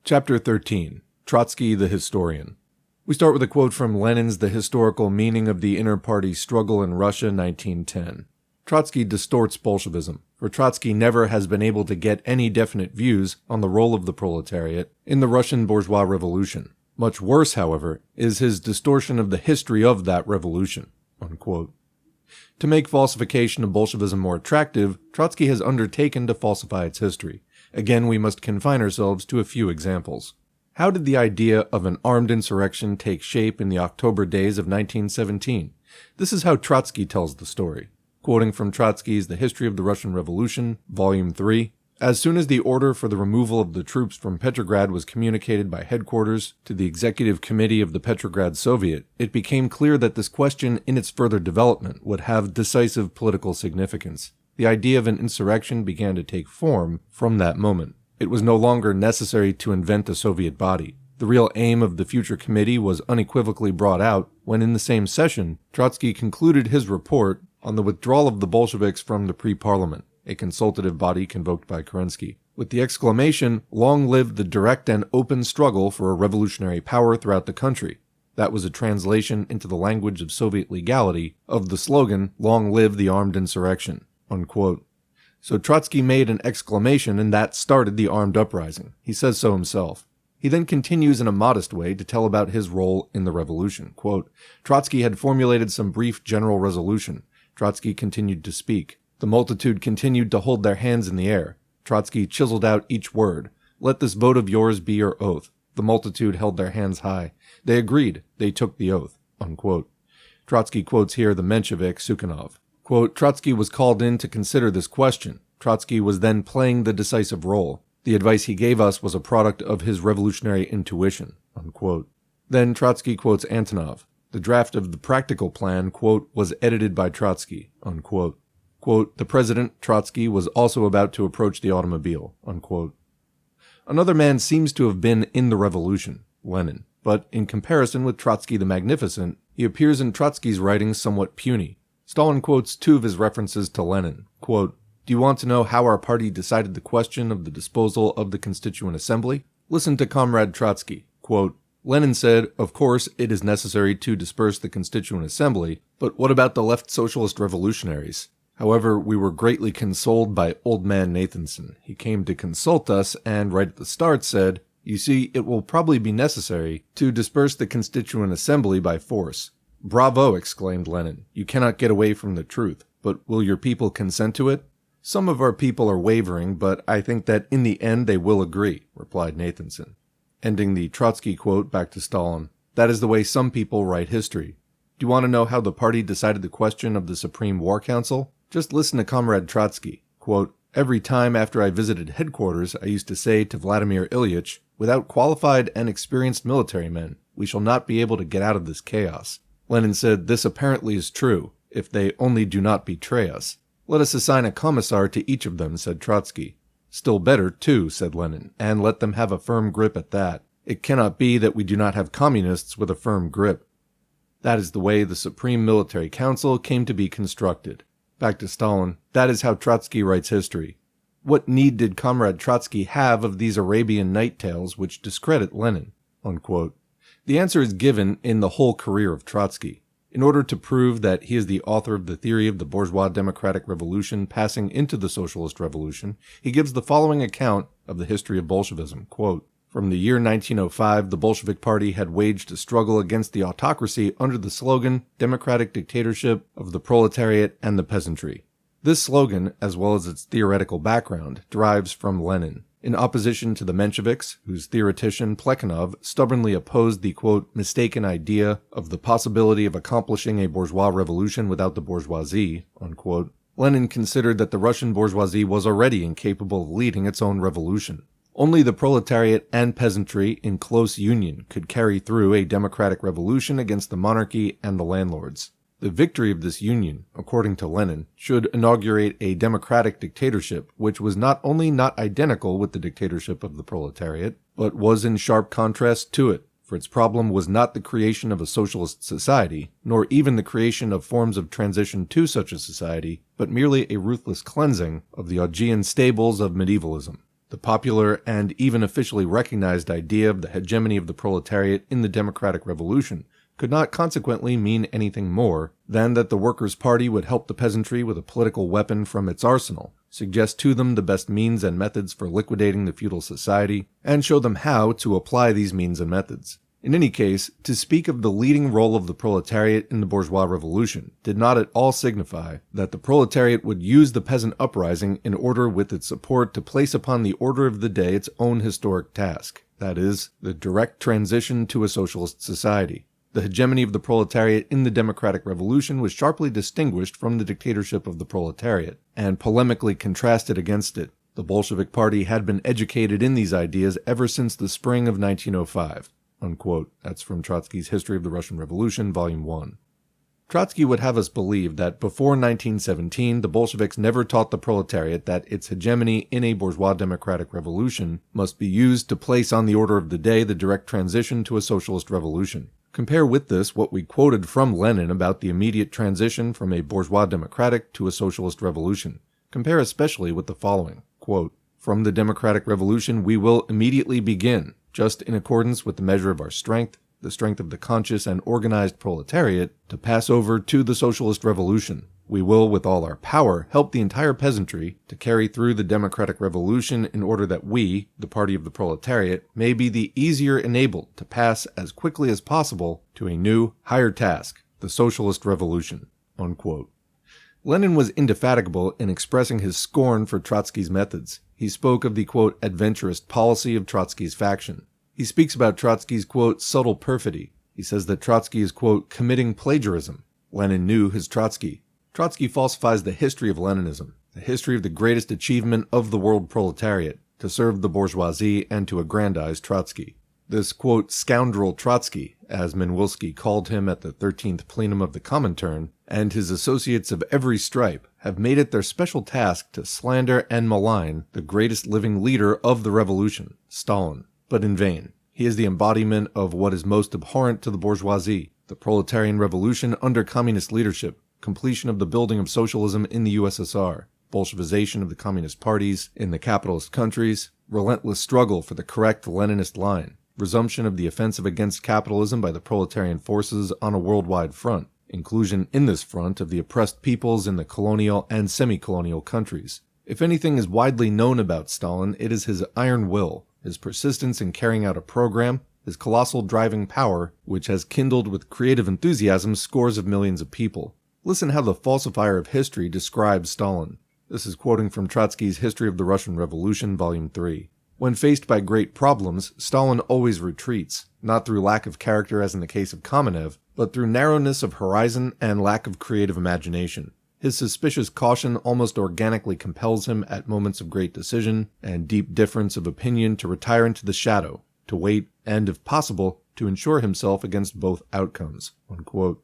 Chapter 13. Trotsky the Historian. We start with a quote from Lenin's The Historical Meaning of the Inter-Party Struggle in Russia, 1910. Trotsky distorts Bolshevism, for Trotsky never has been able to get any definite views on the role of the proletariat in the Russian bourgeois revolution. Much worse, however, is his distortion of the history of that revolution. Unquote. To make falsification of Bolshevism more attractive, Trotsky has undertaken to falsify its history. Again, we must confine ourselves to a few examples. How did the idea of an armed insurrection take shape in the October days of 1917? This is how Trotsky tells the story. Quoting from Trotsky's The History of the Russian Revolution, Volume 3, as soon as the order for the removal of the troops from Petrograd was communicated by headquarters to the Executive Committee of the Petrograd Soviet, it became clear that this question in its further development would have decisive political significance. The idea of an insurrection began to take form from that moment. It was no longer necessary to invent a Soviet body. The real aim of the future committee was unequivocally brought out when in the same session, Trotsky concluded his report on the withdrawal of the Bolsheviks from the Pre-Parliament, a consultative body convoked by Kerensky, with the exclamation, "Long live the direct and open struggle for a revolutionary power throughout the country." That was a translation into the language of Soviet legality of the slogan, "Long live the armed insurrection." Unquote. So Trotsky made an exclamation and that started the armed uprising. He says so himself. He then continues in a modest way to tell about his role in the revolution. Quote, Trotsky had formulated some brief general resolution. Trotsky continued to speak. The multitude continued to hold their hands in the air. Trotsky chiseled out each word. Let this vote of yours be your oath. The multitude held their hands high. They agreed. They took the oath. Unquote. Trotsky quotes here the Menshevik Sukhanov. Quote, Trotsky was called in to consider this question. Trotsky was then playing the decisive role. The advice he gave us was a product of his revolutionary intuition. Unquote. Then Trotsky quotes Antonov. The draft of the practical plan, quote, was edited by Trotsky. Unquote. Quote, the president, Trotsky, was also about to approach the automobile. Unquote. Another man seems to have been in the revolution, Lenin. But in comparison with Trotsky the Magnificent, he appears in Trotsky's writings somewhat puny. Stalin quotes two of his references to Lenin. Quote, do you want to know how our party decided the question of the disposal of the Constituent Assembly? Listen to Comrade Trotsky. Quote, Lenin said, of course, it is necessary to disperse the Constituent Assembly, but what about the left socialist revolutionaries? However, we were greatly consoled by old man Nathanson. He came to consult us and right at the start said, you see, it will probably be necessary to disperse the Constituent Assembly by force. Bravo, exclaimed Lenin. You cannot get away from the truth. But will your people consent to it? Some of our people are wavering, but I think that in the end they will agree, replied Nathanson. Ending the Trotsky quote back to Stalin. That is the way some people write history. Do you want to know how the party decided the question of the Supreme War Council? Just listen to Comrade Trotsky. Quote, every time after I visited headquarters, I used to say to Vladimir Ilyich, without qualified and experienced military men, we shall not be able to get out of this chaos. Lenin said, this apparently is true, if they only do not betray us. Let us assign a commissar to each of them, said Trotsky. Still better, too, said Lenin, and let them have a firm grip at that. It cannot be that we do not have communists with a firm grip. That is the way the Supreme Military Council came to be constructed. Back to Stalin, that is how Trotsky writes history. What need did Comrade Trotsky have of these Arabian night tales which discredit Lenin? Unquote. The answer is given in the whole career of Trotsky. In order to prove that he is the author of the theory of the bourgeois democratic revolution passing into the socialist revolution, he gives the following account of the history of Bolshevism. Quote, from the year 1905, the Bolshevik Party had waged a struggle against the autocracy under the slogan, democratic dictatorship of the proletariat and the peasantry. This slogan, as well as its theoretical background, derives from Lenin. In opposition to the Mensheviks, whose theoretician Plekhanov stubbornly opposed the, quote, mistaken idea of the possibility of accomplishing a bourgeois revolution without the bourgeoisie, unquote, Lenin considered that the Russian bourgeoisie was already incapable of leading its own revolution. Only the proletariat and peasantry in close union could carry through a democratic revolution against the monarchy and the landlords. The victory of this union, according to Lenin, should inaugurate a democratic dictatorship which was not only not identical with the dictatorship of the proletariat, but was in sharp contrast to it, for its problem was not the creation of a socialist society, nor even the creation of forms of transition to such a society, but merely a ruthless cleansing of the Augean stables of medievalism. The popular and even officially recognized idea of the hegemony of the proletariat in the democratic revolution could not consequently mean anything more than that the Workers' Party would help the peasantry with a political weapon from its arsenal, suggest to them the best means and methods for liquidating the feudal society, and show them how to apply these means and methods. In any case, to speak of the leading role of the proletariat in the bourgeois revolution did not at all signify that the proletariat would use the peasant uprising in order with its support to place upon the order of the day its own historic task, that is, the direct transition to a socialist society. The hegemony of the proletariat in the democratic revolution was sharply distinguished from the dictatorship of the proletariat, and polemically contrasted against it. The Bolshevik Party had been educated in these ideas ever since the spring of 1905. Unquote. That's from Trotsky's History of the Russian Revolution, Volume 1. Trotsky would have us believe that before 1917, the Bolsheviks never taught the proletariat that its hegemony in a bourgeois democratic revolution must be used to place on the order of the day the direct transition to a socialist revolution. Compare with this what we quoted from Lenin about the immediate transition from a bourgeois democratic to a socialist revolution. Compare especially with the following, quote, "From the democratic revolution we will immediately begin, just in accordance with the measure of our strength, the strength of the conscious and organized proletariat, to pass over to the socialist revolution. We will, with all our power, help the entire peasantry to carry through the democratic revolution in order that we, the party of the proletariat, may be the easier enabled to pass as quickly as possible to a new, higher task, the socialist revolution." Unquote. Lenin was indefatigable in expressing his scorn for Trotsky's methods. He spoke of the, quote, adventurous policy of Trotsky's faction. He speaks about Trotsky's, quote, subtle perfidy. He says that Trotsky is, quote, committing plagiarism. Lenin knew his Trotsky. Trotsky falsifies the history of Leninism, the history of the greatest achievement of the world proletariat, to serve the bourgeoisie and to aggrandize Trotsky. This, quote, scoundrel Trotsky, as Minwilski called him at the 13th plenum of the Comintern, and his associates of every stripe, have made it their special task to slander and malign the greatest living leader of the revolution, Stalin. But in vain. He is the embodiment of what is most abhorrent to the bourgeoisie, the proletarian revolution under communist leadership, completion of the building of socialism in the USSR, Bolshevization of the communist parties in the capitalist countries, relentless struggle for the correct Leninist line, resumption of the offensive against capitalism by the proletarian forces on a worldwide front, inclusion in this front of the oppressed peoples in the colonial and semi-colonial countries. If anything is widely known about Stalin, it is his iron will, his persistence in carrying out a program, his colossal driving power, which has kindled with creative enthusiasm scores of millions of people. Listen how the falsifier of history describes Stalin. This is quoting from Trotsky's History of the Russian Revolution, Volume 3. When faced by great problems, Stalin always retreats, not through lack of character as in the case of Kamenev, but through narrowness of horizon and lack of creative imagination. His suspicious caution almost organically compels him at moments of great decision and deep difference of opinion to retire into the shadow, to wait, and, if possible, to ensure himself against both outcomes. Unquote.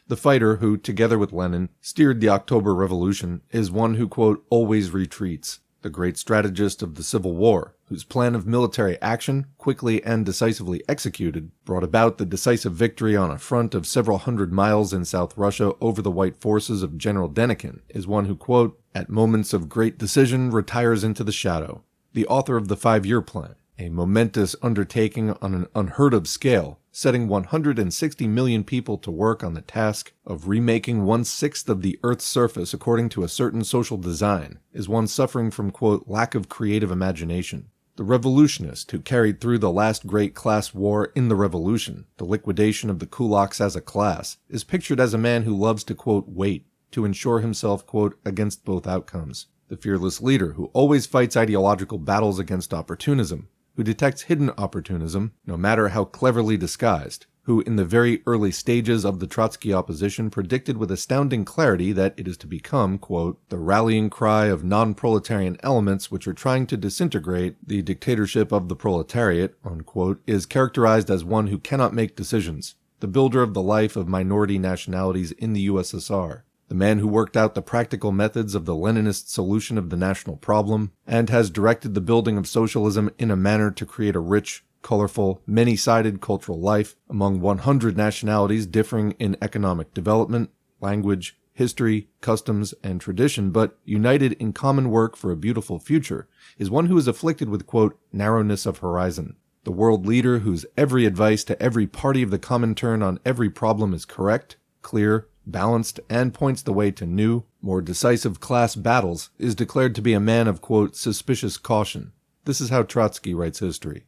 The fighter who, together with Lenin, steered the October Revolution is one who, quote, always retreats. The great strategist of the Civil War, whose plan of military action, quickly and decisively executed, brought about the decisive victory on a front of several hundred miles in South Russia over the white forces of General Denikin, is one who, quote, at moments of great decision retires into the shadow. The author of the 5-year plan, a momentous undertaking on an unheard-of scale, setting 160 million people to work on the task of remaking 1/6 of the Earth's surface according to a certain social design, is one suffering from, quote, lack of creative imagination. The revolutionist who carried through the last great class war in the revolution, the liquidation of the kulaks as a class, is pictured as a man who loves to, quote, wait, to ensure himself, quote, against both outcomes. The fearless leader who always fights ideological battles against opportunism, who detects hidden opportunism, no matter how cleverly disguised, who in the very early stages of the Trotsky opposition predicted with astounding clarity that it is to become, quote, the rallying cry of non-proletarian elements which are trying to disintegrate the dictatorship of the proletariat, unquote, is characterized as one who cannot make decisions, the builder of the life of minority nationalities in the USSR. The man who worked out the practical methods of the Leninist solution of the national problem, and has directed the building of socialism in a manner to create a rich, colorful, many-sided cultural life among 100 nationalities differing in economic development, language, history, customs, and tradition, but united in common work for a beautiful future, is one who is afflicted with, quote, narrowness of horizon. The world leader whose every advice to every party of the Comintern on every problem is correct, clear, balanced, and points the way to new, more decisive class battles, is declared to be a man of, quote, suspicious caution. This is how Trotsky writes history.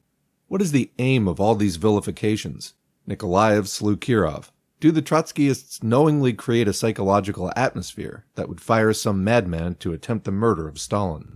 What is the aim of all these vilifications? Nikolaev slew Kirov. Do the Trotskyists knowingly create a psychological atmosphere that would fire some madman to attempt the murder of Stalin?